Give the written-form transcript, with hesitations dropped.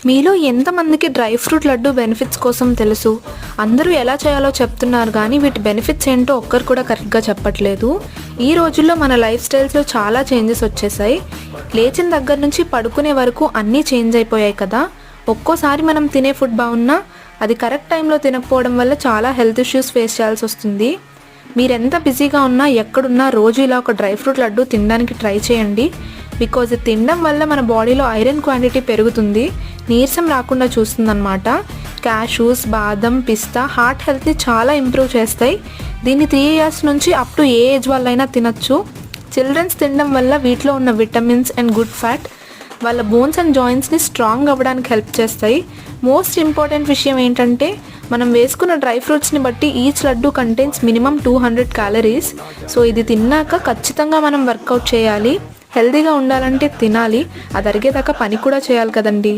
మీలో ఎంతమందికి dry fruit laddu benefits కోసం తెలుసు? అందరూ ఎలా చేయాలో చెప్తున్నారు కానీ వీటి బెనిఫిట్స్ ఏంటో ఒక్కరు కూడా కరెక్ట్గా చెప్పట్లేదు. ఈ రోజుల్లో మన లైఫ్ స్టైల్స్లో చాలా చేంజెస్ వచ్చేసాయి. లేచిన దగ్గర నుంచి పడుకునే వరకు అన్నీ చేంజ్ అయిపోయాయి కదా. ఒక్కోసారి మనం తినే ఫుడ్ బాగున్నా అది కరెక్ట్ టైంలో తినకపోవడం వల్ల చాలా హెల్త్ ఇష్యూస్ ఫేస్ చేయాల్సి వస్తుంది. మీరెంత బిజీగా ఉన్నా ఎక్కడున్నా రోజు ఇలా ఒక డ్రై ఫ్రూట్ లడ్డు తినడానికి ట్రై చేయండి. బికాజ్ ఇది తినడం వల్ల మన బాడీలో ఐరన్ క్వాంటిటీ పెరుగుతుంది, నీరసం రాకుండా చూస్తుందన్నమాట. క్యాషూస్, బాదం, పిస్తా హార్ట్ హెల్త్ని చాలా ఇంప్రూవ్ చేస్తాయి. దీన్ని 3 years నుంచి అప్ టు ఏ ఏజ్ వాళ్ళైనా తినచ్చు. చిల్డ్రన్స్ తినడం వల్ల వీటిలో ఉన్న విటమిన్స్ అండ్ గుడ్ ఫ్యాట్ వాళ్ళ బోన్స్ అండ్ జాయింట్స్ని స్ట్రాంగ్ అవ్వడానికి హెల్ప్ చేస్తాయి. మోస్ట్ ఇంపార్టెంట్ విషయం ఏంటంటే మనం వేసుకున్న డ్రై ఫ్రూట్స్ని బట్టి each laddu contains minimum 200 calories. So ఇది తిన్నాక ఖచ్చితంగా మనం వర్కౌట్ చేయాలి. హెల్తీగా ఉండాలంటే తినాలి, అది అరిగేదాకా పని కూడా చేయాలి కదండి.